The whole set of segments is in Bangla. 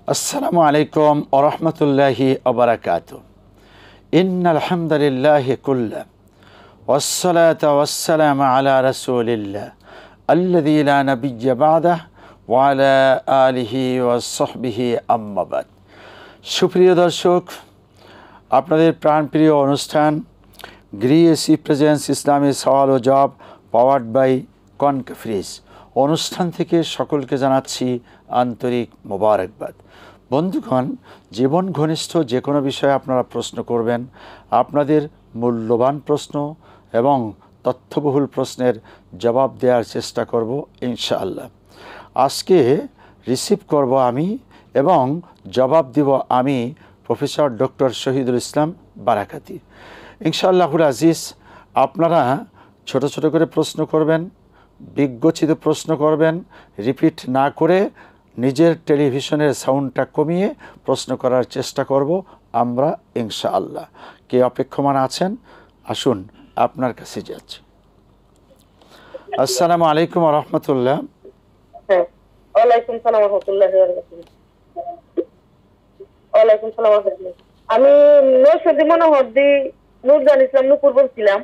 আসসালামু আলাইকুম ওয়া রাহমাতুল্লাহি ওয়া বারাকাতুহু। ইন্নাল হামদালিল্লাহি কুল্লাহ ওয়াসসালাতু ওয়াসসালামু আলা রাসূলিল্লাহ আল্লাযী লা নাবিয়্যা বা'দাহু ওয়া আলা আলিহি ওয়া সাহবিহি আম্মা বাদ। সুপ্রিয় দর্শক, আপনাদের প্রাণপ্রিয় অনুষ্ঠান গ্রিএসি প্রেজেন্স ইসলামী সওয়াল ও জবাব পাওয়ার্ড বাই কনকাফ্রিজ অনুষ্ঠান থেকে সকলকে জানাচ্ছি আন্তরিক মোবারকবাদ। বন্ধুগণ, জীবন ঘনিষ্ঠ যে কোনো বিষয়ে আপনারা প্রশ্ন করবেন। আপনাদের মূল্যবান প্রশ্ন এবং তথ্যবহুল প্রশ্নের জবাব দেওয়ার চেষ্টা করব ইনশাআল্লাহ। আজকে রিসিভ করব আমি এবং জবাব দিব আমি, প্রফেসর ডক্টর শহীদুল ইসলাম বারাকাতি। ইনশাআল্লাহুল আজিজ, আপনারা ছোট ছোট করে প্রশ্ন করবেন, বিজ্ঞচিত প্রশ্ন করবেন, রিপিট না করে নিজের টেলিভিশনের সাউন্ডটা কমিয়ে প্রশ্ন করার চেষ্টা করব আমরা ইনশাআল্লাহ। কে অপেক্ষমান আছেন? আসুন আপনার কাছে যাচ্ছি। আসসালামু আলাইকুম ওয়া রাহমাতুল্লাহ। ওয়ালাইকুম সালাম ওয়া রাহমাতুল্লাহি ওয়া বারাকাতুহু। ওয়ালাইকুম সালাম ওয়া রাহমাতুল্লাহ। আমি নরসিংদী মনোহরদী নূরজান ইসলাম নূপুর বলছিলাম।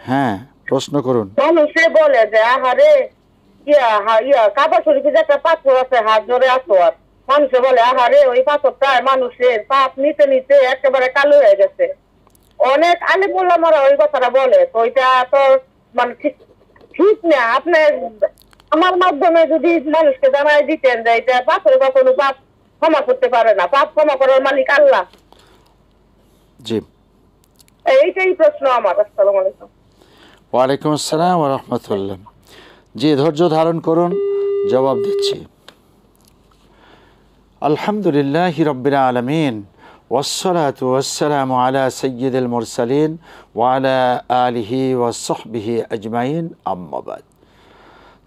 হ্যাঁ, প্রশ্ন করুন। মানুষে বলে যে আহারে কাবা শরীফে যে একটা পাথর আছে হাত ধরে আসোয়ার, মানুষে বলে আহারে ওই পাথরটা মানুষের পাপ নিতে নিতে একেবারে কালো হয়ে গেছে। অনেক আলেম ওলামারা ওই কথাটা বলে, তো ওইটা তো মানে ঠিক না। আপনি আমার মাধ্যমে যদি মানুষকে জানাই দিতেন যে এটা পাথরে বা কোনো পাপ ক্ষমা করতে পারে না, পাপ ক্ষমা করার মালিক আল্লাহ। জি, এইটাই প্রশ্ন আমার। আসসালামু আলাইকুম। ওয়ালাইকুম আসসালাম ওয়া রাহমাতুল্লাহ। জি, ধৈর্য ধারণ করুন, জবাব দিচ্ছি। আলহামদুলিল্লাহি রাব্বিল আলামিন ওয়াসসালাতু ওয়াসসালামু আলা সাইয়্যিদিল মুরসালিন ওয়া আলা আলিহি ওয়া সাহবিহি আজমাইন আম্মা বাদ।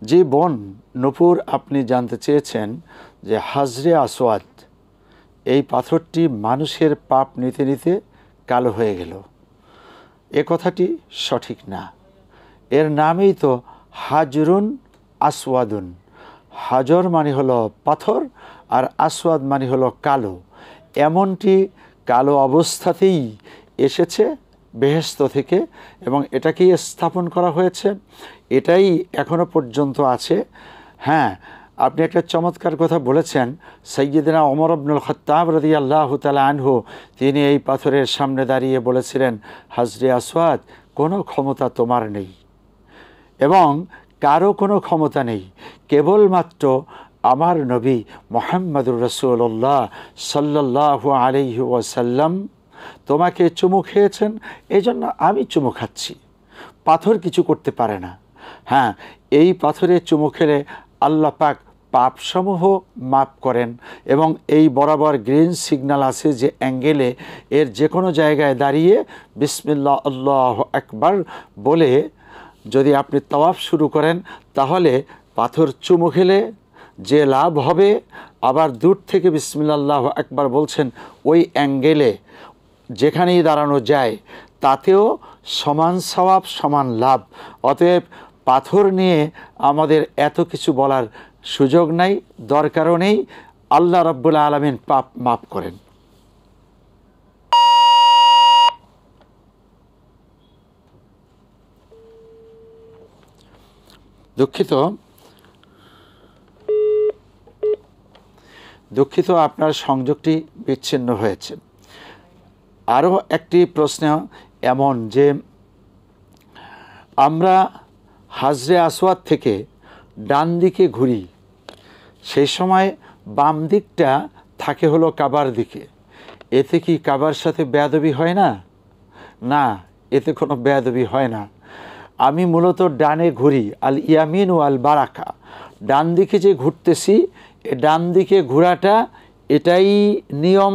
জি বোন নূপুর, আপনি জানতে চেয়েছেন যে হাজরে আসওয়াদ এই পাথরটি মানুষের পাপ নিতে নিতে কালো হয়ে গেল। এ কথাটি সঠিক না। এর নামেই তো হাজরুন আসওয়াদুন। হাজর মানে হলো পাথর আর আসওয়াদ মানে হলো কালো। এমনটি কালো অবস্থাতেই এসেছে বেহেশত থেকে এবং এটাকেই স্থাপন করা হয়েছে, এটাই এখনো পর্যন্ত আছে। হ্যাঁ, আপনি একটা চমৎকার কথা বলেছেন। সাইয়্যিদনা ওমর ইবনুল খাত্তাব রাদিয়াল্লাহু তাআলা আনহু তিনি এই পাথরের সামনে দাঁড়িয়ে বলেছিলেন, হাজরে আসওয়াদ, কোনো ক্ষমতা তোমার নেই এবং কারো কোনো ক্ষমতা নেই, কেবলমাত্র আমার নবী মুহাম্মদুর রাসূলুল্লাহ সাল্লাল্লাহু আলাইহি ওয়াসাল্লাম তোমাকে চুমু খেয়েছেন, এই জন্য আমি চুমু খাচ্ছি। পাথর কিছু করতে পারে না। হ্যাঁ, এই পাথরে চুমু খেলে আল্লাহ পাক পাপসমূহ মাফ করেন এবং এই বরাবর গ্রিন সিগন্যাল আছে যে অ্যাঙ্গেলে এর যে কোনো জায়গায় দাঁড়িয়ে বিসমিল্লাহ আল্লাহু আকবার বলে যদি আপনি তাওয়াফ শুরু করেন, তাহলে পাথর চুমু খেলে যে লাভ হবে, আবার দূর থেকে বিসমিল্লাহ আল্লাহু আকবার বলছেন ওই অ্যাঙ্গেলে যেখানেই দাঁড়ানো যায় তাতেও সমান সওয়াব সমান লাভ। অতএব পাথর নিয়ে আমাদের এত কিছু বলার সুযোগ নাই, দরকারও নেই। আল্লাহ রাব্বুল আলামিন পাপ মাফ করেন। দুঃখিত আপনার সংযোগটি বিচ্ছিন্ন হয়েছে। আরও একটি প্রশ্ন এমন যে আমরা হাজরে আসওয়াদ থেকে ডান দিকে ঘুরি, সেই সময় বাম দিকটা থাকে হলো কাবার দিকে। এতে কি কাবার সাথে বেয়াদবি হয় না? না, এতে কোনো বেয়াদবি হয় না। আমি মূলত ডানে ঘুরি, আল ইয়ামিন ও আল বারাকা, ডান দিকে যে ঘুরতেছি, এ ডান দিকে ঘোরাটা এটাই নিয়ম।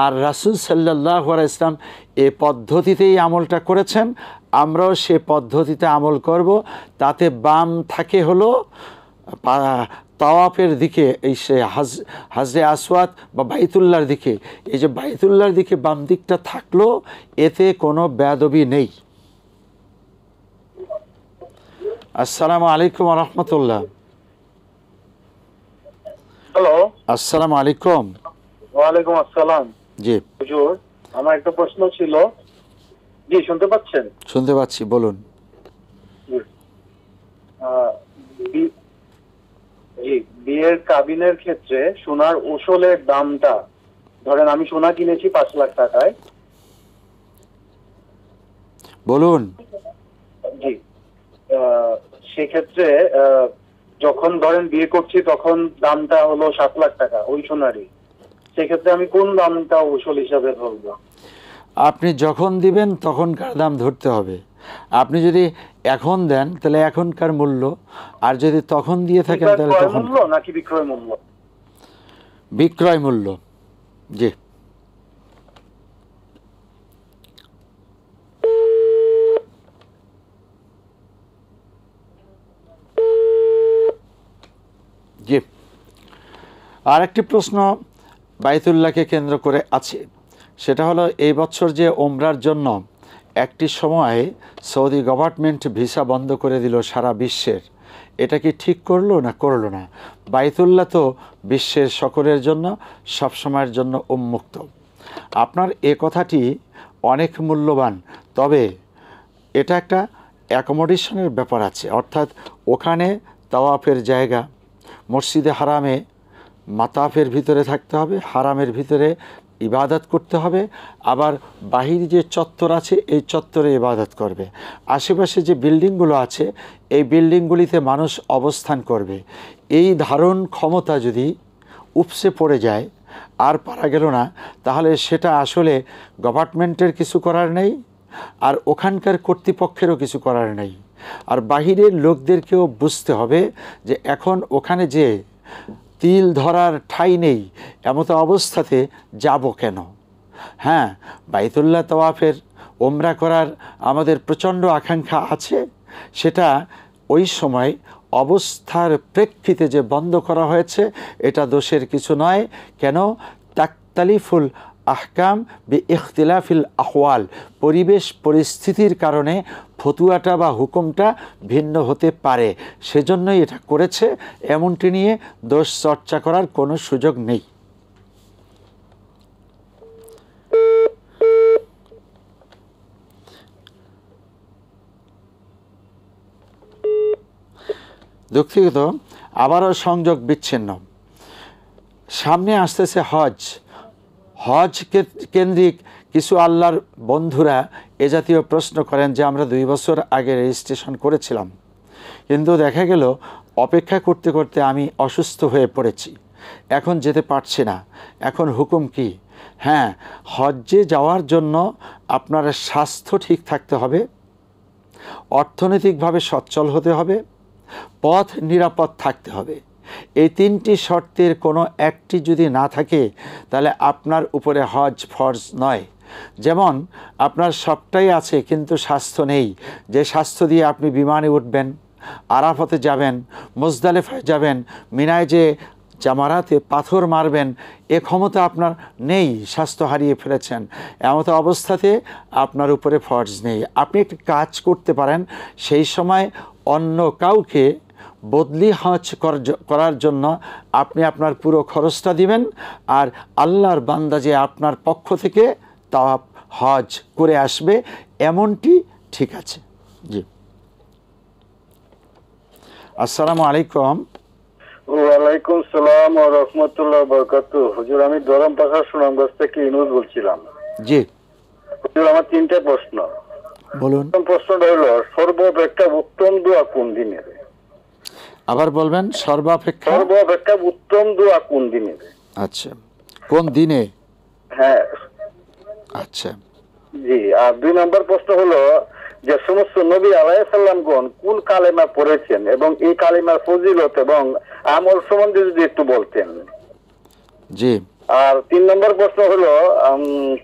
আর রাসূল সাল্লাল্লাহু আলাইহি ওয়াসাল্লাম এ পদ্ধতিতেই আমলটা করেছেন, আমরাও সে পদ্ধতিতে আমল করব। তাতে বাম থাকে হলো তাওয়াফের দিকে, এই সে হাজরে আসওয়াদ বা বাইতুল্লাহর দিকে। এই যে বাইতুল্লাহর দিকে বাম দিকটা থাকলো, এতে কোনো বেয়াদবি নেই। আসসালামু আলাইকুম ওয়া রাহমাতুল্লাহ। হ্যালো, আসসালামু আলাইকুম। ওয়ালাইকুম আসসালাম। জি হুজুর, আমার একটা প্রশ্ন ছিল। জি, শুনতে পাচ্ছেন? শুনতে পাচ্ছি, বলুন। জি। আহ, বি- জি, বিয়ের কাবিনের ক্ষেত্রে সোনার ওসলের দামটা, ধরেন আমি সোনা কিনেছি 5 লাখ টাকায়। বলুন। জি। সেক্ষেত্রে যখন ধরেন বিয়ে করছি তখন দামটা হলো 7 লাখ টাকা ওই সোনারই। সেক্ষেত্রে আমি কোন দামটা ওসল হিসাবে ধরবো? আপনি যখন দিবেন তখনকার দাম ধরতে হবে। আপনি যদি এখন দেন তাহলে এখনকার মূল্য, আর যদি তখন দিয়ে থাকেন তাহলে ক্রয় তখন মূল্য নাকি বিক্রয় মূল্য? বিক্রয় মূল্য। জি। জি। আর একটি প্রশ্ন বাইতুল্লাহকে কেন্দ্র করে আছে, সেটা হলো এই বছর যে ওমরার জন্য একটি সময়ে সৌদি গভর্নমেন্ট ভিসা বন্ধ করে দিল সারা বিশ্বের, এটা কি ঠিক করলো না করলো না? বাইতুল্লাহ তো বিশ্বের সকলের জন্য সবসময়ের জন্য উন্মুক্ত। আপনার এ কথাটি অনেক মূল্যবান, তবে এটা একটা অ্যাকোমোডেশনের ব্যাপার আছে, অর্থাৎ ওখানে তাওয়াফের জায়গা, মসজিদে হারামে মাতাফের ভিতরে থাকতে হবে, হারামের ভিতরে ইবাদত করতে হবে, আবার বাহির যে চত্বর আছে এই চত্বরে ইবাদত করবে। আশেপাশে যে বিল্ডিংগুলো আছে এই বিল্ডিংগুলিতে মানুষ অবস্থান করবে। এই ধারণ ক্ষমতা যদি উপসে পড়ে যায় আর পারা গেল না, তাহলে সেটা আসলে গভর্নমেন্টের কিছু করার নেই, আর ওখানকার কর্তৃপক্ষেরও কিছু করার নেই। আর বাহিরের লোকদেরকেও বুঝতে হবে যে এখন ওখানে যে তিল ধরার ঠাঁই নেই, এমতো অবস্থাতে যাব কেন? হ্যাঁ, বাইতুল্লাহ তাওয়াফের ওমরা করার আমাদের প্রচণ্ড আকাঙ্ক্ষা আছে, সেটা ওই সময় অবস্থার প্রেক্ষিতে যে বন্ধ করা হয়েছে এটা দোষের কিছু নয়। কেন? তাকতালিফুল আহকাম বি ইখতিলাফিল আহওয়াল, পরিবেশ পরিস্থিতির কারণে ফতুয়াটা বা হুকুমটা ভিন্ন হতে পারে, সেজন্যই এটা করেছে। এমনটি নিয়ে দোষ চর্চা করার কোনো সুযোগ নেই। দুঃখিত, আবারও সংযোগ বিচ্ছিন্ন। সামনে আসতেছে হজ। হজ কেন্দ্রিক কিছু আল্লাহর বন্ধুরা এ জাতীয় প্রশ্ন করেন যে আমরা 2 বছর আগে রেজিস্ট্রেশন করেছিলাম, কিন্তু দেখা গেল অপেক্ষা করতে করতে আমি অসুস্থ হয়ে পড়েছি, এখন যেতে পারছি না, এখন হুকুম কি? হ্যাঁ, হজ্জে যাওয়ার জন্য আপনার স্বাস্থ্য ঠিক থাকতে হবে, অর্থনৈতিকভাবে সচ্ছল হতে হবে, পথ নিরাপদ থাকতে হবে। এই 3টি শর্তের কোনো একটি যদি না থাকে তাহলে আপনার উপরে হজ ফরজ নয়। যেমন আপনার সবটাই আছে কিন্তু স্বাস্থ্য নেই, যে স্বাস্থ্য দিয়ে আপনি বিমানে উঠবেন, আরাফাতে যাবেন, মুজদালিফায় যাবেন, মিনায় যে জামারাতে পাথর মারবেন, এ ক্ষমতা আপনার নেই, স্বাস্থ্য হারিয়ে ফেলেছেন। এমতো অবস্থাতে আপনার উপরে ফরজ নেই। আপনি একটি কাজ করতে পারেন, সেই সময় অন্য কাউকে বদলি হজ করার জন্য আপনি আপনার পুরো খরচটা দিবেন, আর আল্লাহর বান্দা যে আপনার পক্ষ থেকে তাওয়াফ হজ করে আসবে, এমনটি ঠিক আছে। জি। আসসালামু আলাইকুম। ওয়ালাইকুম সালাম ওয়া রাহমাতুল্লাহি ওয়া বারাকাতুহু। হুজুর, আমি দরম পাশা সুনামগঞ্জ থেকে ইনুস বলছিলাম। জি। হুজুর, আমার 3টে প্রশ্ন। বলুন। প্রথম প্রশ্নটা হলো, সর্বাপেক্ষা উত্তম দোয়া কোন দিনের? আবার বলবেন। সর্বাপেক্ষা উত্তম দোয়া কোন দিনের? আচ্ছা, কোন দিনে? হ্যাঁ। আচ্ছা। জি। আর 2 নম্বর প্রশ্ন হলো, যে সমস্ত নবী আলাইহিস সালামগণ কোন কালেমা পড়েছেন এবং এই কালেমার ফজিলত এবং আমল সম্বন্ধে যদি একটু বলতেন। জি। আর 3 নম্বর প্রশ্ন হলো,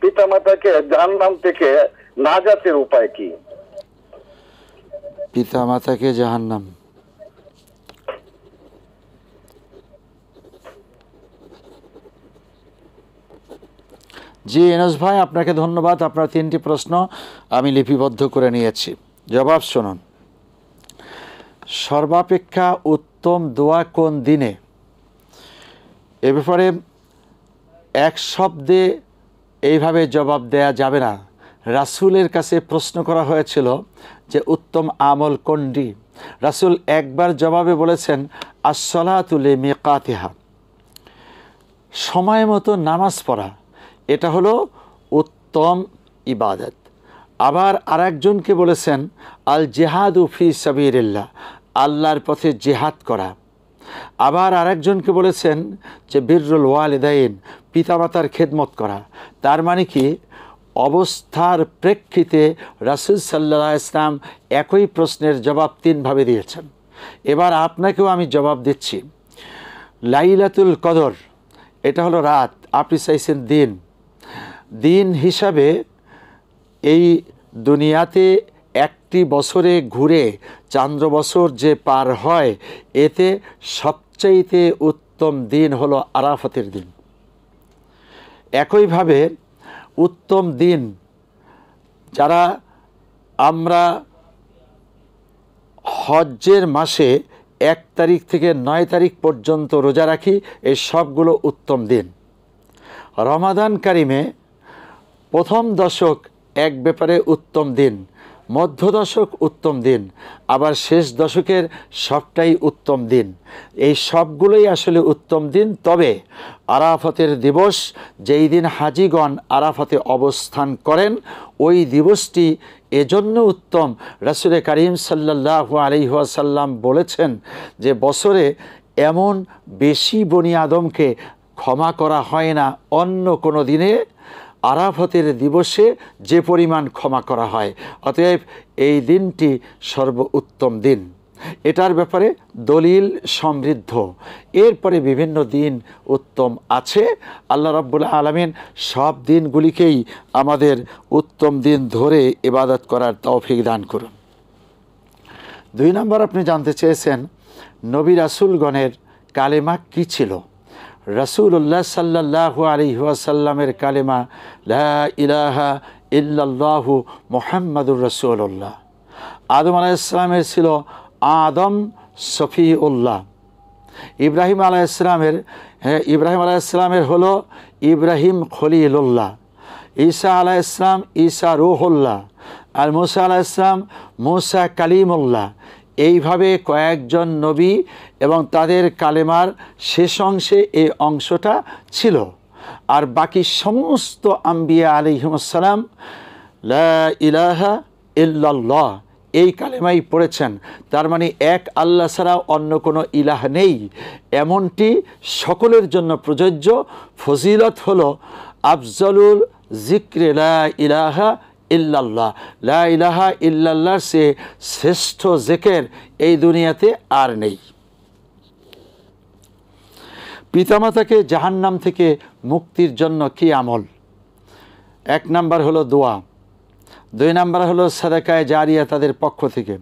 পিতামাতাকে জাহান্নাম থেকে নাজাতের উপায় কি? পিতামাতাকে জাহান্নাম। জি এনস ভাই, আপনাকে ধন্যবাদ। আপনার 3টি প্রশ্ন আমি লিপিবদ্ধ করে নিয়েছি, জবাব শুনুন। সর্বাপেক্ষা উত্তম দোয়া কোন দিনে? এ ব্যাপারে এক শব্দে এইভাবে জবাব দেয়া যাবে না। রাসূলের কাছে প্রশ্ন করা হয়েছিল যে উত্তম আমল কোনটি। রাসূল একবার জবাবে বলেছেন আস-সালাতু লিমিকাতিহা, সময় মতো নামাজ পড়া, এটা হলো উত্তম ইবাদত। আবার আরেকজনকে বলেছেন আল জিহাদু ফি সাবিলিল্লাহ, আল্লাহর পথে জিহাদ করা। আবার আরেকজনকে বলেছেন যে বিররুল ওয়ালিদাইন, পিতামাতার খেদমত করা। তার মানে কি, অবস্থার প্রেক্ষিতে রাসূল সাল্লাল্লাহু আলাইহি ওয়াসাল্লাম একই প্রশ্নের জবাব তিনভাবে দিয়েছেন। এবার আপনাকেও আমি জবাব দিচ্ছি। লাইলাতুল কদর, এটা হলো রাত, আপনি চাইছেন দিন। দিন হিসাবে এই দুনিয়াতে একটি বছরে ঘুরে চান্দ্র বছর যে পার হয়, এতে সবচাইতে উত্তম দিন হলো আরাফাতের দিন। একইভাবে উত্তম দিন যারা আমরা হজ্জের মাসে 1 তারিখ থেকে 9 তারিখ পর্যন্ত রোজা রাখি, এই সবগুলো উত্তম দিন। রমাদান কারিমে প্রথম দশক এক ব্যাপারে উত্তম দিন, মধ্য দশক উত্তম দিন, আবার শেষ দশকের সবটাই উত্তম দিন। এই সবগুলোই আসলে উত্তম দিন। তবে আরাফাতের দিবস, যেই দিন হাজিগণ আরাফাতে অবস্থান করেন, ওই দিবসটি এজন্য উত্তম, রাসূল করিম সাল্লাল্লাহু আলাইহি ওয়াসাল্লাম বলেছেন যে বছরে এমন বেশি বনি আদমকে ক্ষমা করা হয় না অন্য কোনো দিনে আরাফাতের দিবসে যে পরিমাণ ক্ষমা করা হয়। অতএব এই দিনটি সর্বোত্তম দিন। এটার ব্যাপারে দলিল সমৃদ্ধ। এরপরে বিভিন্ন দিন উত্তম আছে। আল্লাহ রাব্বুল আলামিন সব দিনগুলিকেই আমাদের উত্তম দিন ধরে ইবাদত করার তৌফিক দান করুন। 2 নম্বর, আপনি জানতে চেয়েছেন নবী রাসূলগণের কালেমা কি ছিল। রাসূলুল্লাহ সাল্লাল্লাহু আলাইহি ওয়াসাল্লামের কালেমা লা ইলাহা ইল্লাল্লাহু মুহাম্মাদুর রাসূলুল্লাহ। আদম আলাইহিস সালামের ছিল আদম সফিউল্লাহ। ইব্রাহিম আলাইহিস সালামের হলো ইব্রাহিম খলিলুল্লাহ। ঈসা আলাইহিস সালাম ঈসা রূহুল্লাহ। আর মূসা আলাইহিস সালাম মূসা কালিমুল্লাহ। এইভাবে কয়েকজন নবী এবং তাদের কালেমার শেষ অংশে এই অংশটা ছিল। আর বাকি সমস্ত আম্বিয়া আলাইহিমুস সালাম লা ইলাহা ইল্লাল্লাহ এই কালেমাই পড়েছেন। তার মানে এক আল্লাহ ছাড়া অন্য কোনো ইলাহ নেই, এমনটি সকলের জন্য প্রযোজ্য। ফজিলত হলো আফজলুল জিক্রে লা ইলাহা ইল্লাল্লাহ। লা ইলাহা ইল্লাল্লাহর সে শ্রেষ্ঠ জিকির এই দুনিয়াতে আর নেই। পিতামাতাকে জাহান্নাম থেকে মুক্তির জন্য কি আমল? 1 নাম্বার হলো দোয়া, 2 নাম্বার হলো সাদাকায়ে জারিয়া তাদের পক্ষ থেকে,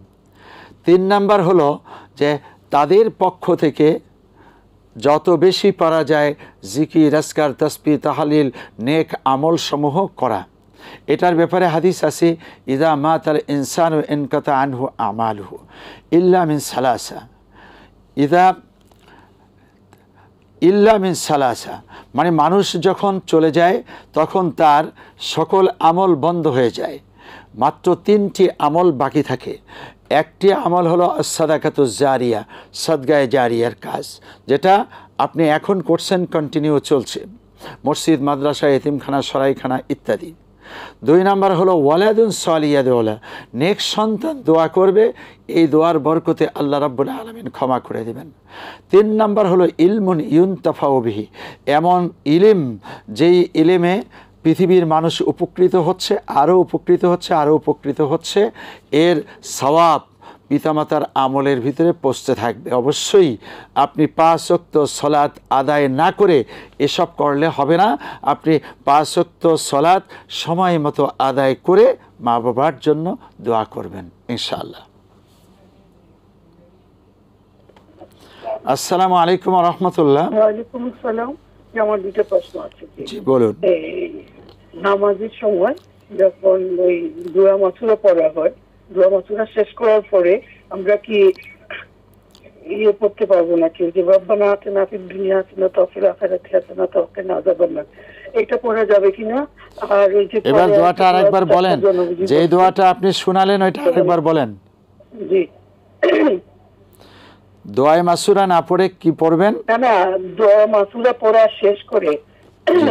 3 নাম্বার হলো যে তাদের পক্ষ থেকে যত বেশি পারা যায় জিকির, আজকার, তাসবিহ, তাহলিল, নেক আমল সমূহ করা। এটার ব্যাপারে হাদিস আছে ইদা মাতাল ইনসানু ইনকাতা আনহু আমালুহু ইল্লা মিন সালাসা। ইল্লা মিন সালাসা মানে মানুষ যখন চলে যায় তখন তার সকল আমল বন্ধ হয়ে যায়, মাত্র 3টি আমল বাকি থাকে। একটি আমল হলো সাদাকাতুজ জারিয়া, সদগায়ে জারিয়ার কাজ, যেটা আপনি এখন করছেন, কন্টিনিউ চলছে, মসজিদ, মাদ্রাসা, এতিমখানা, সরাইখানা ইত্যাদি। 2 নাম্বার হলো ওয়ালাদুন সালিয়াদুল্লাহ, নেক সন্তান দোয়া করবে, এই দোয়ার বরকতে আল্লাহ রাব্বুল আলামিন ক্ষমা করে দেবেন। 3 নাম্বার হলো ইলমুন ইউনতাফাউ বিহি, এমন ইলম যেই ইলমে পৃথিবীর মানুষ উপকৃত হচ্ছে, আরও উপকৃত হচ্ছে, এর সওয়াব পিতামাতার আমলের ভিতরে পৌঁছতে থাকবে। অবশ্যই আপনি 5 ওয়াক্ত সলাত আদায় না করে এসব করলে হবে না। আপনি 5 ওয়াক্ত সলাত সময় মতো আদায় করে মা বাবার জন্য দোয়া করবেন ইনশাআল্লাহ। আসসালামু আলাইকুম ওয়া রাহমাতুল্লাহ। ওয়া আলাইকুম আসসালাম। আমার 2টা প্রশ্ন আছে। জি বলুন। নামাজের সময় যখন ওই দোয়া মাসুরা পড়া হয়, দোয়া মাসুরা শেষ করার পরে আমরা কি ইয়ে করতে পারবো না কেউ, যে রব্বানা আতিনা ফিদ দুনিয়া হাসানাতাও ওয়া ফিল আখিরাতি হাসানাতাও ওয়া কিনা আযাবান্নার, এটা পড়া যাবে কিনা? আর ওই যে এবার দোয়াটা আরেকবার বলেন, যে দোয়াটা আপনি শোনালেন ওইটা আরেকবার বলেন। জি, দোয়ায়ে মাসুরা না পড়ে কি পড়বেন? না না, দোয়া মাসুরা পড়া শেষ করে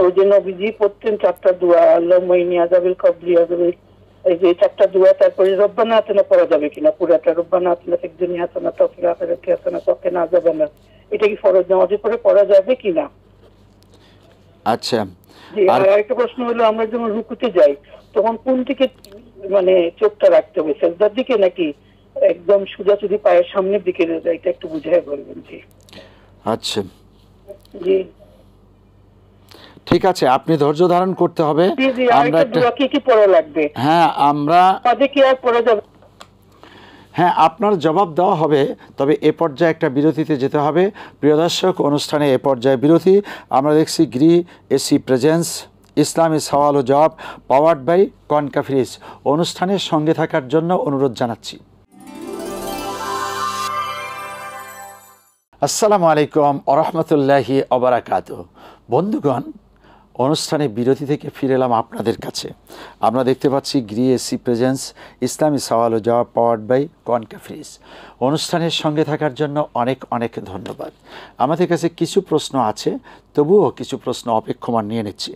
ওই যে নবীজি পড়তেন 4টা দোয়া, আল্লাহুম্মা ইন্নী আযাবিল কবরি আযাবিল, এই যে 4টা দোয়া, তারপরে রব্বানা আতিনা পড়া যাবে কিনা পুরাটা? রব্বানা আতিনা ফিদ দুনিয়া হাসানাতাও ওয়া ফিল আখিরাতি হাসানাতাও ওয়া কিনা আযাবান্নার, এটা কি ফরজ নামাজে পড়ে পড়া যাবে কিনা? আচ্ছা, জি। আর আরেকটা প্রশ্ন হলো, আমরা যখন রুকুতে যাই তখন কোন দিকে মানে চোখটা রাখতে হবে, সিজদার দিকে নাকি একদম সোজাসুজি পায়ের সামনের দিকে? এটা একটু বুঝায় বলবেন। জি আচ্ছা, জি ঠিক আছে, আপনি ধৈর্য ধারণ করতে হবে। জি জি। আমরা আরেকটা দোয়া কি পড়া লাগবে? হ্যাঁ, আমরা কি আর পড়া যাবে? হ্যাঁ, আপনার জবাব দেওয়া হবে, তবে এ পর্যায়ে একটা বিরতিতে যেতে হবে। প্রিয় দর্শক, অনুষ্ঠানে এ পর্যায়ে বিরতি। আমরা দেখছি গ্রি এসি প্রেজেন্স ইসলামী সওয়াল ও জবাব পাওয়ার্ড বাই কনকাফ্রিজ। অনুষ্ঠানের সঙ্গে থাকার জন্য অনুরোধ জানাচ্ছি। আসসালামু আলাইকুম ওয়া রাহমাতুল্লাহি ওয়া বারাকাতুহু। বন্ধুগণ, অনুষ্ঠানে বিরতি থেকে ফিরে এলাম আপনাদের কাছে। আমরা দেখতে পাচ্ছি গ্রি এসি প্রেজেন্স ইসলামী সওয়াল ও জবাব পাওয়ার্ড বাই কনকাফ্রিজ। অনুষ্ঠানের সঙ্গে থাকার জন্য অনেক অনেক ধন্যবাদ। আমাদের কাছে কিছু প্রশ্ন আছে, তবুও কিছু প্রশ্ন অপেক্ষমান নিয়ে নিচ্ছি।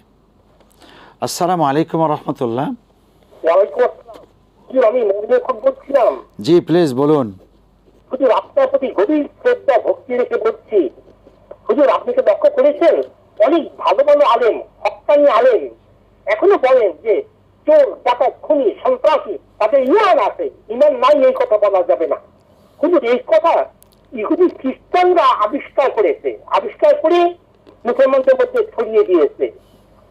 আসসালামু আলাইকুম ওয়া রাহমাতুল্লাহ। আমি মমিনুল হক বলছিলাম। জি, প্লিজ বলুন। হুজুর, আপনার প্রতি গভীর শ্রদ্ধা ভক্তি রেখে বলছি, হুজুর আপনি তো লক্ষ্য করেছেন অনেক ভালো ভালো আলেম, হক্কানি আলেম এখনো বলেন যে চোর, ডাকাত, খুনি, সন্ত্রাসী তাদের ইমান আছে, ইমান নাই এই কথা বলা যাবে না। হুজুর, এই কথা ইহুদি খ্রিস্টানরা আবিষ্কার করেছে, আবিষ্কার করে মুসলমানদের মধ্যে ছড়িয়ে দিয়েছে।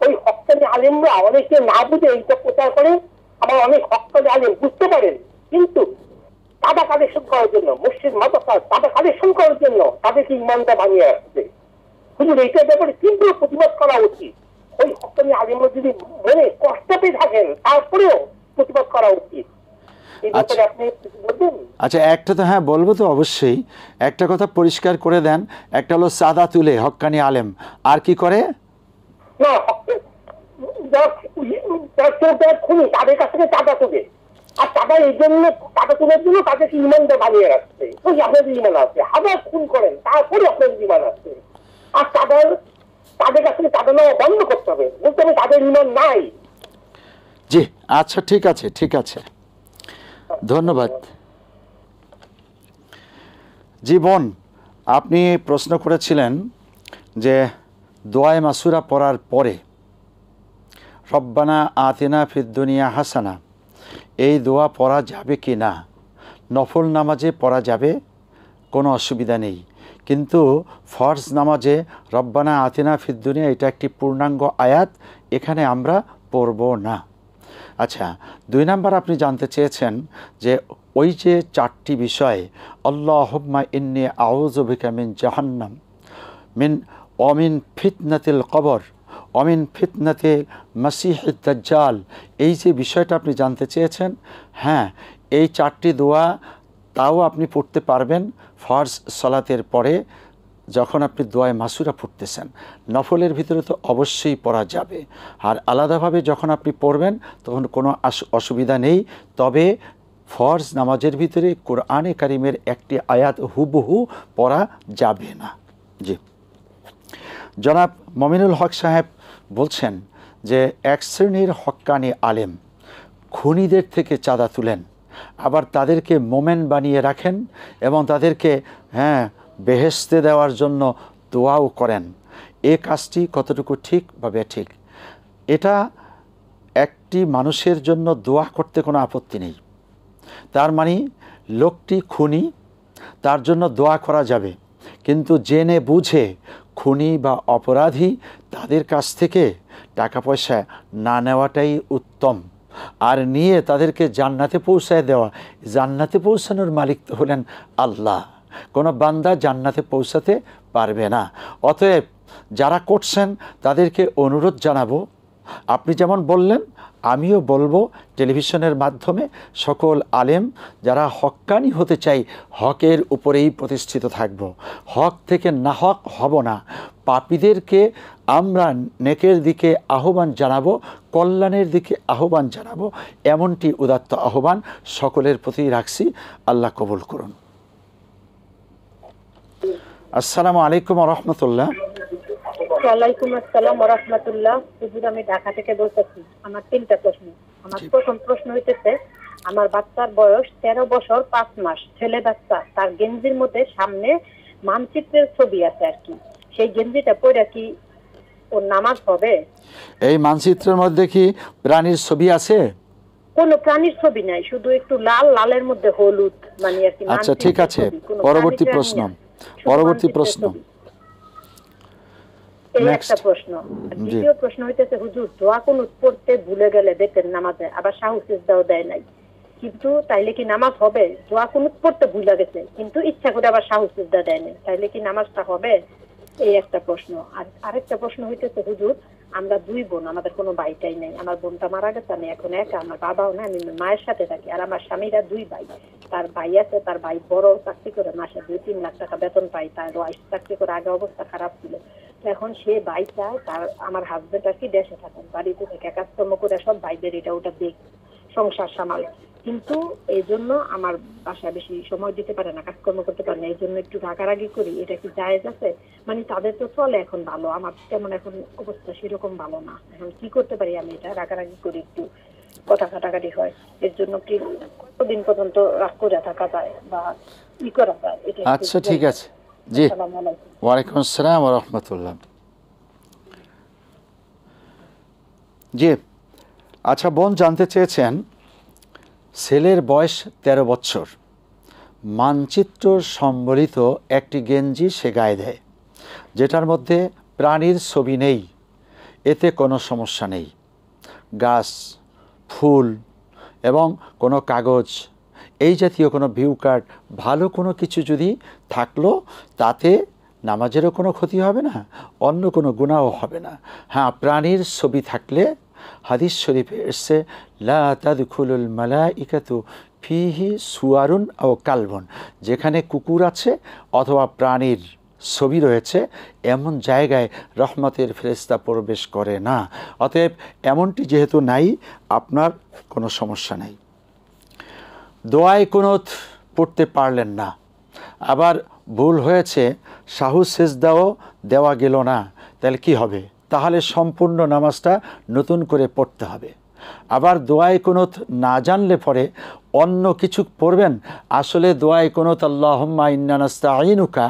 ওই হক্কানি আলেমরা অনেকে না বুঝে এইটা প্রচার করে। আমার অনেক হক্কানি আলেম বুঝতে পারেন, কিন্তু টাকা কালেকশন করার জন্য, মসজিদ মাদ্রাসা টাকা কালেকশন করার জন্য তাদেরকে ইমানটা বানিয়ে আসছে। হুজুর, এইটার ব্যাপারে তীব্র প্রতিবাদ করা উচিত। ওই হক্কানি আলেমরা যদি মনে কষ্ট পেয়ে থাকেন, তারপরেও প্রতিবাদ করা উচিত। এই ব্যাপারে আপনি বলবেন? আচ্ছা, একটা তো হ্যাঁ বলবো তো অবশ্যই। একটা কথা পরিষ্কার করে দেন, একটা হলো চাঁদা তুলে হক্কানি আলেম, আর কি করে? না, খুনি তাদের কাছ থেকে চাঁদা তুলে, আর চাঁদা এই জন্য চাঁদা তোলার জন্য তাদেরকে ইমানটা বানিয়ে রাখছে। ওই আপনাদের ইমান আছে, হাজার খুন করেন তারপরে আপনাদের ইমান আছে। আর তাদের কাছ থেকে চাঁদা নেওয়া বন্ধ করতে হবে, বলতে হবে তাদের ইমান নাই। জি, আচ্ছা, ঠিক আছে, ঠিক আছে, ধন্যবাদ। জি বোন, আপনি প্রশ্ন করেছিলেন যে দোয়ায়ে মাসুরা পড়ার পরে রব্বানা আতিনা ফিদ দুনিয়া হাসানা, এই দোয়া পড়া যাবে কি না? নফল নামাজে পড়া যাবে, কোনো অসুবিধা নেই, কিন্তু ফরজ নামাজে রব্বানা আতিনা ফিদ দুনিয়া এটা একটি পূর্ণাঙ্গ আয়াত, এখানে আমরা পড়ব না। আচ্ছা, 2 নাম্বার আপনি জানতে চেয়েছেন যে ওই যে 4টি বিষয়, আল্লাহুম্মা ইন্নী আউযু বিকা মিন জাহান্নাম অমিন ফিতনাতিল কবর অমিন ফিতনাতিল মাসিহিদ দাজ্জাল, এই যে বিষয়টা আপনি জানতে চেয়েছেন, হ্যাঁ, এই 4টি দোয়া তাও আপনি পড়তে পারবেন ফরজ সালাতের পরে, যখন আপনি দোয়ায়ে মাসুরা পড়তেছেন। নফলের ভিতরে তো অবশ্যই পড়া যাবে, আর আলাদাভাবে যখন আপনি পড়বেন তখন কোনো অসুবিধা নেই। তবে ফরজ নামাজের ভিতরে কোরআনে কারিমের একটি আয়াত হুবহু পড়া যাবে না। জি, জনাব মমিনুল হক সাহেব বলছেন যে এক শ্রেণীর হক্কানি আলেম খুনিদের থেকে চাঁদা তুলেন, আবার তাদেরকে মোমেন বানিয়ে রাখেন এবং তাদেরকে বেহেশতে দেওয়ার জন্য দোয়াও করেন। এ কাজটি কতটুকু ঠিক বা বেঠিক? এটা একটি মানুষের জন্য দোয়া করতে কোনো আপত্তি নেই, তার মানে লোকটি খুনি, তার জন্য দোয়া করা যাবে, কিন্তু জেনে বুঝে খুনি বা অপরাধী তাদের কাছ থেকে টাকা পয়সা না নেওয়াটাই উত্তম। আর নিয়ে তাদেরকে জান্নাতে পৌঁছায় দেওয়া, জান্নাতে পৌঁছানোর মালিক তো হলেন আল্লাহ, কোনো বান্দা জান্নাতে পৌঁছাতে পারবে না। অতএব যারা করছেন তাদেরকে অনুরোধ জানাবো, আপনি যেমন বললেন আমিও বলবো টেলিভিশনের মাধ্যমে সকল আলেম যারা হক্কানি হতে চাই, হকের উপরেই প্রতিষ্ঠিত থাকব, হক থেকে নাহক হব না। পাপীদেরকে আমরা নেকের দিকে আহ্বান জানাবো, কল্যাণের দিকে আহ্বান জানাবো, এমনটি উদাত্ত আহ্বান সকলের প্রতি রাখছি। আল্লাহ কবুল করুন। আসসালামু আলাইকুম ওয়া রাহমাতুল্লাহ। ওয়ালাইকুম আসসালাম ওয়া রাহমাতুল্লাহ। হুজুর, আমি ঢাকা থেকে বলতেছি। আমার 3টা প্রশ্ন। আমার প্রথম প্রশ্ন হইতেছে, আমার বাচ্চার বয়স 13 বছর 5 মাস, ছেলে বাচ্চা। তার গেঞ্জির মধ্যে সামনে মানচিত্রের ছবি আছে আর কি। সেই গেঞ্জিটা পরে কি ওর নামাজ হবে? এই মানচিত্রের মধ্যে কি প্রাণীর ছবি আছে? কোনো প্রাণীর ছবি নাই, শুধু একটু লাল, লালের মধ্যে হলুদ, মানে আর কি। আচ্ছা, ঠিক আছে। পরবর্তী প্রশ্ন। এই একটা প্রশ্ন। দ্বিতীয় প্রশ্ন হইতেছে, হুজুর দোয়া কুনুত পড়তে ভুলে গেলে দেখেন নামাজে, আবার সাহু সিজদাও দেয় নাই, কিন্তু তাইলে কি নামাজ হবে? দোয়া কুনুত পড়তে ভুলে গেছে কিন্তু ইচ্ছা করে আবার সাহু সিজদা দেয় নাই, তাইলে কি নামাজটা হবে? এই একটা প্রশ্ন। আর আরেকটা প্রশ্ন হইতেছে, হুজুর আমরা 2 বোন, আমাদের কোনো ভাইটাই নেই। আমার বোনটা মারা গেছে, আমি এখন একা, আমার বাবাও না, আমি মায়ের সাথে থাকি। আর আমার স্বামীরা 2 ভাই। তার ভাই আছে, তার ভাই বড় চাকরি করে, মাসে 2-3 লাখ টাকা বেতন পায়। তার ওয়াইফ চাকরি করে, আগে অবস্থা খারাপ ছিল। এখন সে ভাই চায় তার, আমার হাজবেন্ড আর কি দেশে থাকেন, বাড়িতে থেকে কাজকর্ম করে সব ভাইদের এটা ওটা দেখ, সংসার সামাল। কিন্তু এই জন্য আমার বাসায় বেশি সময় দিতে পারে না, কাজকর্ম করতে পারে না, এই জন্য একটু রাগারাগি করি। এটা কি জায়েজ আছে? মানে তাদের তো চলে এখন ভালো, আমার তেমন এখন অবস্থা সেরকম ভালো না। এখন কি করতে পারি আমি? এটা রাগারাগি করি, একটু কথা কাটাকাটি হয়, এর জন্য কি কতদিন পর্যন্ত রাগ করে থাকা যায় বা কি করা যায়? এটা আচ্ছা, ঠিক আছে। জি, ওয়ালাইকুম আসসালাম ওয়া রাহমাতুল্লাহ। জি, আচ্ছা, বোন জানতে চেয়েছেন ছেলের বয়স 13 বছর, মানচিত্র সম্বলিত একটি গেঞ্জি সে গায়ে দেয়, যেটার মধ্যে প্রাণীর ছবি নেই, এতে কোনো সমস্যা নেই। গাছ, ফুল এবং কোনো কাগজ, এই জাতীয় কোনো ভিউ কার্ড, ভালো কোনো কিছু যদি থাকলো, তাতে নামাজেরও কোনো ক্ষতি হবে না, অন্য কোনো গুনাহও হবে না। হ্যাঁ, প্রাণীর ছবি থাকলে হাদিস শরীফে এসছে, লা তাদখুলুল মালাইকাতু ফিহি সুয়ারুন আও কালবুন, যেখানে কুকুর আছে অথবা প্রাণীর ছবি রয়েছে এমন জায়গায় রহমতের ফেরেশতা প্রবেশ করে না। অতএব এমনটি যেহেতু নাই, আপনার কোনো সমস্যা নেই। দোয়ায় কুনুত পড়তে পারলেন না, আবার ভুল হয়েছে, সাহু সেজদাও দেওয়া গেল না, তাহলে কি হবে? তাহলে সম্পূর্ণ নামাজটা নতুন করে পড়তে হবে। আবার দোয়ায় কুনুত না জানলে পরে অন্য কিছু পড়বেন। আসলে দোয়ায় কুনুত আল্লাহুম্মা ইন্না নাস্তাঈনুকা,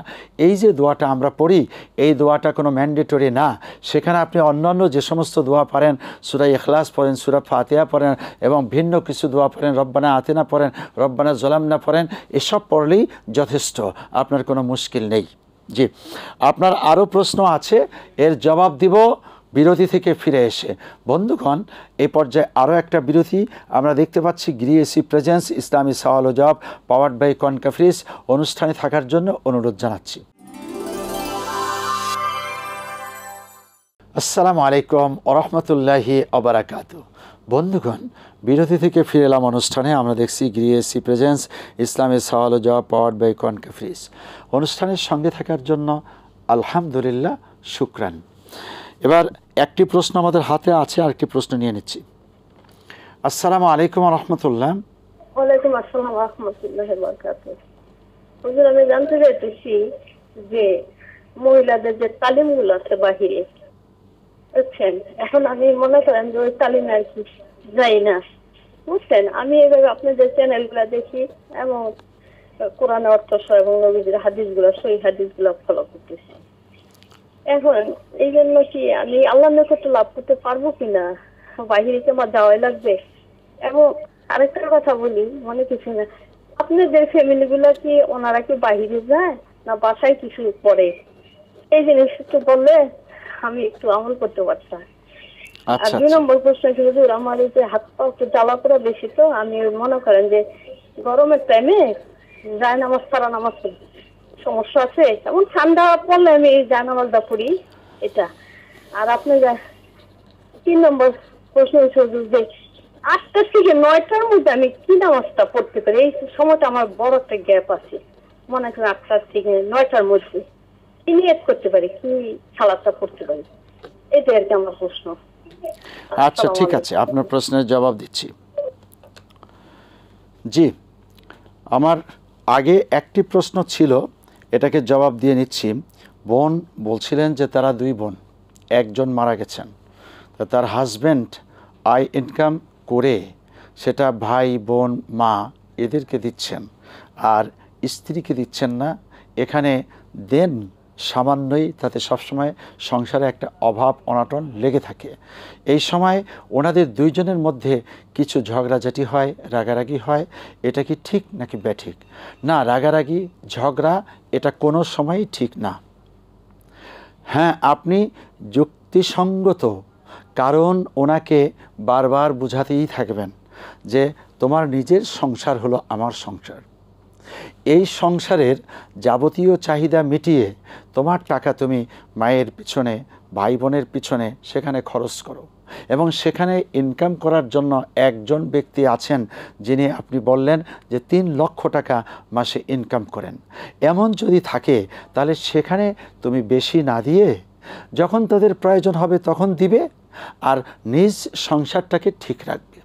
এই যে দোয়াটা আমরা পড়ি, এই দোয়াটা কোনো ম্যান্ডেটরি না। সেখানে আপনি অন্যান্য যে সমস্ত দোয়া পড়েন, সূরা ইখলাস পড়েন, সূরা ফাতিহা পড়েন এবং ভিন্ন কিছু দোয়া পড়েন, রব্বানা আতিনা পড়েন, রব্বানা যালামনা পড়েন, এসব পড়লেই যথেষ্ট, আপনার কোনো মুশকিল নেই। জি, আপনার আরও প্রশ্ন আছে, এর জবাব দিব বিরতি থেকে ফিরে এসে। বন্ধুগণ, এই পর্যায়ে আরও একটা বিরতি আমরা দেখতে পাচ্ছি। গ্রিএসি প্রেজেন্স ইসলামী সওয়াল ও জবাব পাওয়ার্ড বাই কনকাফ্রিজ অনুষ্ঠানে থাকার জন্য অনুরোধ জানাচ্ছি। আসসালামু আলাইকুম ওয়া রাহমাতুল্লাহি ওয়া বারাকাতুহু। বন্ধুগণ, বিরতি থেকে ফিরে এলাম অনুষ্ঠানে। আমরা দেখছি গ্রিএসি প্রেজেন্স ইসলামী সওয়াল ও জবাব পাওয়ার্ড বাই কনকাফ্রিজ। অনুষ্ঠানের সঙ্গে থাকার জন্য আলহামদুলিল্লাহ, শুকরান। এবার একটি প্রশ্ন আমাদের হাতে আছে, আরেকটি প্রশ্ন নিয়ে নিচ্ছি। আসসালামু আলাইকুম ওয়া রাহমাতুল্লাহ। ওয়ালাইকুম আসসালাম ওয়া রাহমাতুল্লাহি ওয়া বারাকাতুহু। হুজুর, আমি জানতে চাইতেছি যে মহিলাদের যে তালিমগুলো আছে বাহিরে, বুঝছেন, এখন আমি মনে করেন যে ওই তালিমে আর কি যাই না, বুঝছেন। আমি এভাবে আপনাদের চ্যানেলগুলো দেখি এবং কোরআনের অর্থ সহ এবং নবীজির হাদিসগুলো, সহিহ হাদিসগুলো ফলো করতেছি। এখন এই জন্য কি আমি আল্লাহর নিকট লাভ করতে পারবো কিনা, বাহিরে কি আমার যাওয়াই লাগবে? এবং আরেকটা কথা বলি, মনে কিছু না, আপনাদের ফ্যামিলি গুলা কি ওনারা কি বাহিরে যায় না বাসায় কিছু পড়ে? এই জিনিস একটু বললে আমি একটু আমল করতে পারতাম। আর 2 নম্বর প্রশ্ন কি, হুজুর আমার এই যে হাত পা একটু জ্বালা পোড়া বেশি, তো আমি মনে করেন যে গরমের টাইমে যায় নামাজ ছাড়া নামাজ পড়ি, সমস্যা আছে। এমন ঠান্ডা পড়লে আমি জায়নামাজটা পড়ি, এটা। আর আপনি 3 নম্বর প্রশ্ন হচ্ছে যে 8টা থেকে 9টার মধ্যে আমি কি নামাজটা পড়তে পারি? এই সময়টা আমার বড় একটা গ্যাপ আছে, মনে করেন 8টা থেকে 9টার মধ্যে কি নিয়ত করতে পারি, কি সালাতটা পড়তে পারি, এটা আর কি আমার প্রশ্ন। আচ্ছা ঠিক আছে, আপনার প্রশ্নের জবাব দিচ্ছি। জি, আমার আগে একটি প্রশ্ন ছিল, এটাকে জবাব দিয়ে নিচ্ছি। বোন বলছিলেন যে তারা 2 বোন, একজন মারা গেছেন, তা তার হাজব্যান্ড আয় ইনকাম করে সেটা ভাই বোন মা এদেরকে দিচ্ছেন, আর স্ত্রীকে দিচ্ছেন না। এখানে দেন সামান্যই, তাতে সবসময় সংসারে একটা অভাব অনাটন লেগে থাকে। এই সময় ওনাদের 2 জনের মধ্যে কিছু ঝগড়াঝাটি হয়, রাগারাগি হয়। এটা কি ঠিক নাকি ব্যাঠিক? না, রাগারাগি ঝগড়া এটা কোনো সময়ই ঠিক না। হ্যাঁ, আপনি যুক্তিসঙ্গত কারণ ওনাকে বারবার বুঝাতেই থাকবেন যে তোমার নিজের সংসার হলো আমার সংসার, এই সংসারের যাবতীয় চাহিদা মিটিয়ে তোমার টাকা তুমি মায়ের পিছনে, ভাই বোনের পিছনে সেখানে খরচ করো, এবং সেখানে ইনকাম করার জন্য একজন ব্যক্তি আছেন যিনি আপনি বললেন যে 3 লক্ষ টাকা মাসে ইনকাম করেন। এমন যদি থাকে তাহলে সেখানে তুমি বেশি না দিয়ে যখন তাদের প্রয়োজন হবে তখন দিবে, আর নিজ সংসারটাকে ঠিক রাখবে।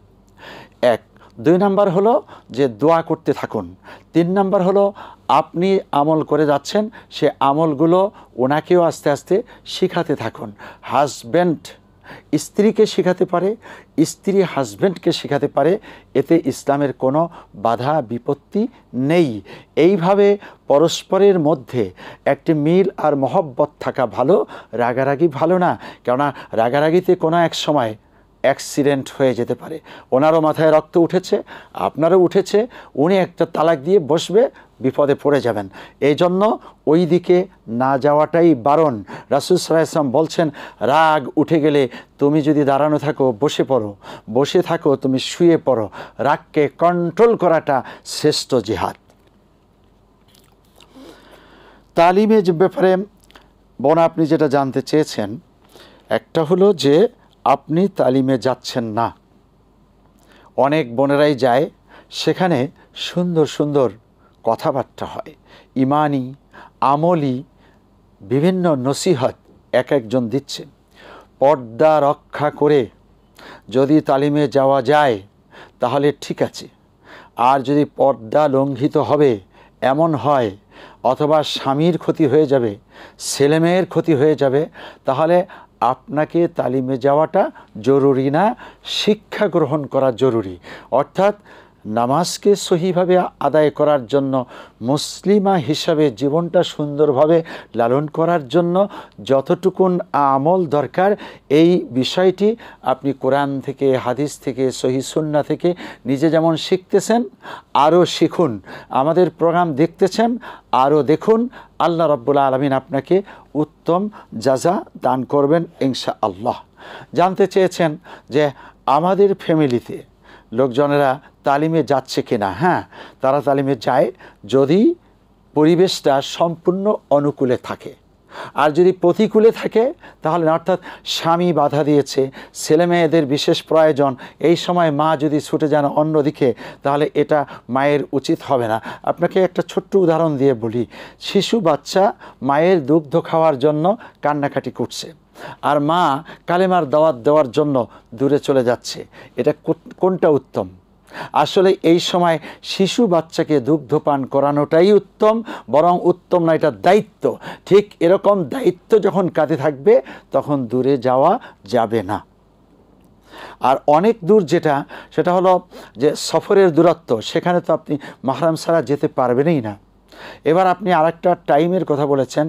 1। 2 নাম্বার হলো যে দোয়া করতে থাকুন। 3 নাম্বার হলো আপনি আমল করে যাচ্ছেন, সে আমলগুলো ওনাকেও আস্তে আস্তে শিখাতে থাকুন। হাজব্যান্ড স্ত্রীকে শেখাতে পারে, স্ত্রী হাজব্যান্ডকে শেখাতে পারে, এতে ইসলামের কোনো বাধা বিপত্তি নেই। এইভাবে পরস্পরের মধ্যে একটি মিল আর মহব্বত থাকা ভালো, রাগারাগি ভালো না। কেননা রাগারাগিতে কোনো এক সময় অ্যাক্সিডেন্ট হয়ে যেতে পারে। ওনারও মাথায় রক্ত উঠেছে, আপনারও উঠেছে, উনি একটা তালাক দিয়ে বসবে, বিপদে পড়ে যাবেন। এই জন্য ওই দিকে না যাওয়াটাই বারণ। রাসূল সাল্লাল্লাহু আলাইহি ওয়াসাল্লাম বলছেন, রাগ উঠে গেলে তুমি যদি দাঁড়ানো থাকো বসে পড়ো, বসে থাকো তুমি শুয়ে পড়ো। রাগকে কন্ট্রোল করাটা শ্রেষ্ঠ জিহাদ। তালিমের ব্যাপারে বোন আপনি যেটা জানতে চেয়েছেন, একটা হলো যে আপনি তালিমে যাচ্ছেন না। অনেক বোনেরাই যায়, সেখানে সুন্দর সুন্দর কথাবার্তা হয়, ইমানি আমলি বিভিন্ন নসিহত এক একজন দিচ্ছে। পর্দা রক্ষা করে যদি তালিমে যাওয়া যায় তাহলে ঠিক আছে, আর যদি পর্দা লঙ্ঘিত হবে এমন হয়, অথবা স্বামীর ক্ষতি হয়ে যাবে, ছেলেমেয়ের ক্ষতি হয়ে যাবে, তাহলে আপনাকে তালিমে যাওয়াটা জরুরি না, শিক্ষা গ্রহণ করা জরুরি। অর্থাৎ নামাজকে সহিভাবে আদায় করার জন্য, মুসলিমা হিসাবে জীবনটা সুন্দরভাবে লালন করার জন্য যতটুকুন আমল দরকার, এই বিষয়টি আপনি কোরআন থেকে, হাদিস থেকে, সহিহ সুন্নাহ থেকে নিজে যেমন শিখতেছেন আরও শিখুন। আমাদের প্রোগ্রাম দেখতেছেন আরও দেখুন। আল্লাহ রাব্বুল আলামিন আপনাকে উত্তম জাযা দান করবেন ইনশাআল্লাহ। জানতে চেয়েছেন যে আমাদের ফ্যামিলিতে লোকজনেরা তালিমে যাচ্ছে কিনা। হ্যাঁ, তারা তালিমে যায় যদি পরিবেশটা সম্পূর্ণ অনুকূলে থাকে। আর যদি প্রতিকূলে থাকে তাহলে, অর্থাৎ স্বামী বাধা দিয়েছে, ছেলে মেয়েদের বিশেষ প্রয়োজন, এই সময় মা যদি ছুটে যান অন্যদিকে, তাহলে এটা মায়ের উচিত হবে না। আপনাকে একটা ছোট্ট উদাহরণ দিয়ে বলি, শিশু বাচ্চা মায়ের দুগ্ধ খাওয়ার জন্য কান্নাকাটি করছে, আর মা কালেমার দাওয়াত দেওয়ার জন্য দূরে চলে যাচ্ছে। এটা কোনটা উত্তম? আসলে এই সময় শিশু বাচ্চাকে দুগ্ধপান করানোটাই উত্তম, বরং উত্তম না, এটা দায়িত্ব। ঠিক এরকম দায়িত্ব যখন কাঁধে থাকবে তখন দূরে যাওয়া যাবে না। আর অনেক দূর সেটা হলো যে সফরের দূরত্ব, সেখানে তো আপনি মাহরাম ছাড়া যেতে পারবেনই না। এবার আপনি আরেকটা টাইমের কথা বলেছেন,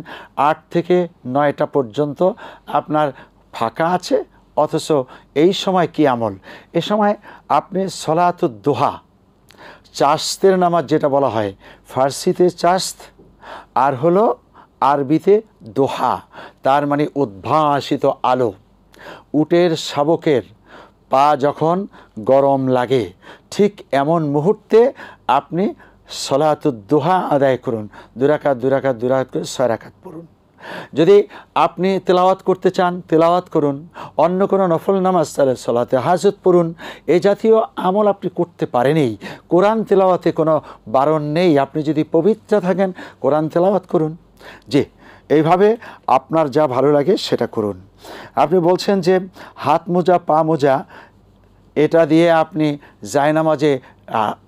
8 থেকে 9টা পর্যন্ত আপনার ফাঁকা আছে, অথচ এই সময় কি আমল? এ সময় আপনি সলাতুদ দোহা, চাশতের নামাজ যেটা বলা হয়, ফার্সিতে চাশত আর হলো আরবিতে দোহা, তার মানে উদ্ভাসিত আলো। উটের শাবকের পা যখন গরম লাগে ঠিক এমন মুহূর্তে আপনি সলাতুদ দোহা আদায় করুন, 2 রাকাত 2 রাকাত 2 রাকাত করে 6 রাকাত পড়ুন। যদি আপনি তেলাওয়াত করতে চান তেলাওয়াত করুন, অন্য কোনো নফল নামাজ তাহলে সলাতে হাজত পড়ুন। এই জাতীয় আমল আপনি করতে পারেনই। কোরআন তেলাওয়াতে কোনো বারণ নেই, আপনি যদি পবিত্র থাকেন কোরআন তেলাওয়াত করুন। জি, এইভাবে আপনার যা ভালো লাগে সেটা করুন। আপনি বলছেন যে হাত মোজা পা মোজা এটা দিয়ে আপনি জায়নামাজে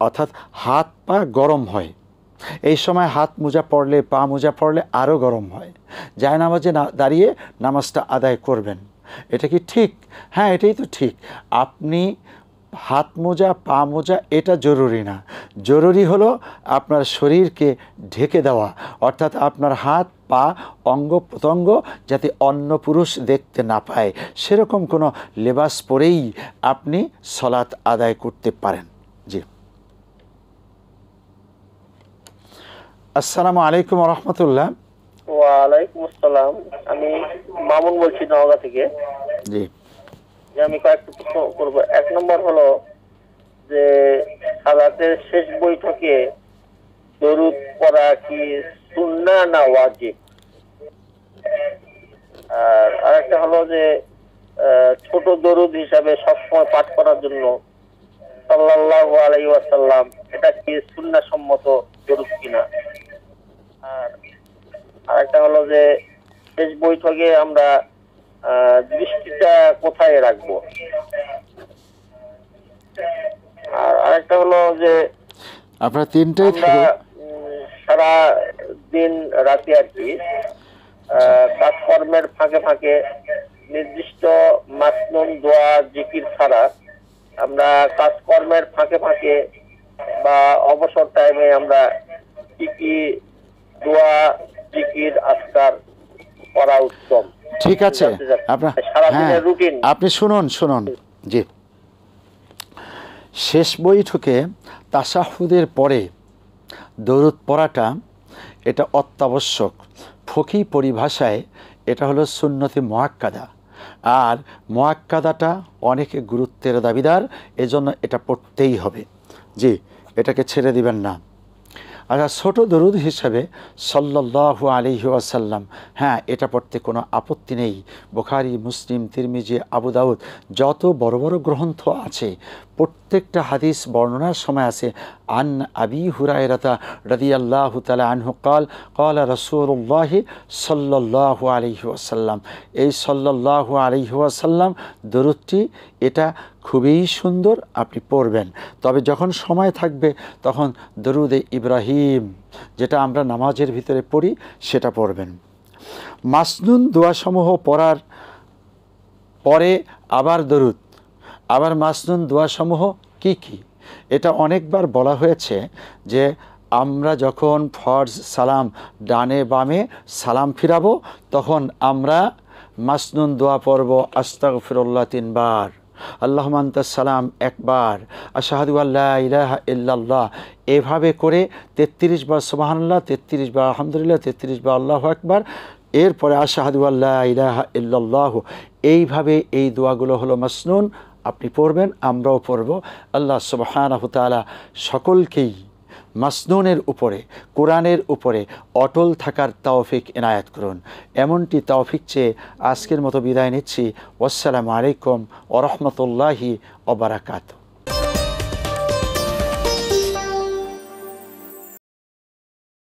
অর্থাৎ হাত পা গরম হয়, এই সময় হাত মোজা পড়লে পা মোজা পড়লে আরও গরম হয়, জায়নামাজে দাঁড়িয়ে নামাজটা আদায় করবেন। এটা কি ঠিক? হ্যাঁ, এটাই তো ঠিক। আপনি হাত মোজা পা মোজা এটা জরুরি না, জরুরি হলো আপনার শরীরকে ঢেকে দেওয়া, অর্থাৎ আপনার হাত পা অঙ্গ প্রত্যঙ্গ যাতে অন্য পুরুষ দেখতে না পায় সেরকম কোনো লেবাস পরেই আপনি সলাত আদায় করতে পারেন। জি, আসসালামু আলাইকুম ওয়া রাহমাতুল্লাহ। ওয়ালাইকুম আসসালাম। আমি মামুন বলছি নওগাঁ থেকে। জি, আমি কয়েকটা প্রশ্ন করবো। এক নম্বর হলো যে সালাতের শেষ বৈঠকে দরুদ পড়া কি সুন্নাহ না ওয়াজিব? আর আরেকটা হলো যে ছোট দরুদ হিসাবে সবসময় পাঠ করার জন্য সাল্লাল্লাহু আলাইহি ওয়াসাল্লাম এটা কি সুন্নাহ সম্মত দরুদ কিনা? আর আরেকটা হলো যে শেষ বৈঠকে আমরা দৃষ্টিটা কোথায় রাখবো? আর আরেকটা হলো যে আপনার তিনটাই সারা দিন রাতে আর কি কাজকর্মের ফাঁকে ফাঁকে নির্দিষ্ট মাসনুন দোয়া জিকির ছাড়া আমরা কাজকর্মের ফাঁকে ফাঁকে বা অবসর টাইমে আমরা কি কি দোয়া জিকির আজকার করা উত্তম? ঠিক আছে, সারাদিনের রুটিন আপনি শুনুন। জি, শেষ বৈঠকে তাশাহুদের পরে দরুদ পড়াটা এটা অত্যাবশ্যক। ফকি পরিভাষায় এটা হলো সুন্নতে মুআক্কাদা, আর মুআক্কাদাটা অনেকে গুরুত্বের দাবিদার, এজন্য এটা পড়তেই হবে। জি, এটাকে ছেড়ে দিবেন না। আচ্ছা, ছোট দরুদ হিসাবে সাল্লাল্লাহু আলাইহি ওয়াসাল্লাম, হ্যাঁ, এটা পড়তে কোনো আপত্তি নেই। বুখারী, মুসলিম, তিরমিজি, আবু দাউদ যত বড় বড় গ্রন্থ আছে প্রত্যেকটা হাদিস বর্ণনার সময় আছে আন আবি হুরায়রাতা রাদিয়াল্লাহু তাআলা আনহু قال قال رسول الله সাল্লাল্লাহু আলাইহি ওয়াসাল্লাম। এই সাল্লাল্লাহু আলাইহি ওয়াসাল্লাম দরুদটি এটা খুবই সুন্দর, আপনি পড়বেন। তবে যখন সময় থাকবে তখন দরুদে ইব্রাহিম যেটা আমরা নামাজের ভিতরে পড়ি সেটা পড়বেন। মাসনুন দোয়াসমূহ পড়ার পরে আবার দরুদ, আবার মাসনুন দোয়াসমূহ কি কি এটা অনেকবার বলা হয়েছে যে আমরা যখন ফরজ সালাম ডানে বামে সালাম ফিরাবো তখন আমরা মাসনুন দোয়া পড়ব আস্তাগফিরুল্লাহ 3 বার, আল্লাহুম্মা আনতাস সালাম 1 বার, আশহাদু আল্লা ইলাহা ইল্লাল্লাহ, এভাবে করে 33 বার সুবহানাল্লাহ, 33 বার আলহামদুলিল্লাহ, 33 বার আল্লাহু আকবার, এরপরে আশহাদু আল্লা ইলাহা ইল্লাল্লাহ। এইভাবে এই দোয়াগুলো হলো মাসনুন, আপনি পড়বেন, আমরাও পড়ব। আল্লাহ সুবহানাহু তাআলা সকলকেই মাসনুনের উপরে কোরআনের উপরে অটল থাকার তৌফিক এনায়েত করুন। এমনটি তৌফিক চেয়ে আজকের মতো বিদায় নিচ্ছি। আসসালামু আলাইকুম ওয়া রাহমাতুল্লাহি ওয়া বারাকাতুহু।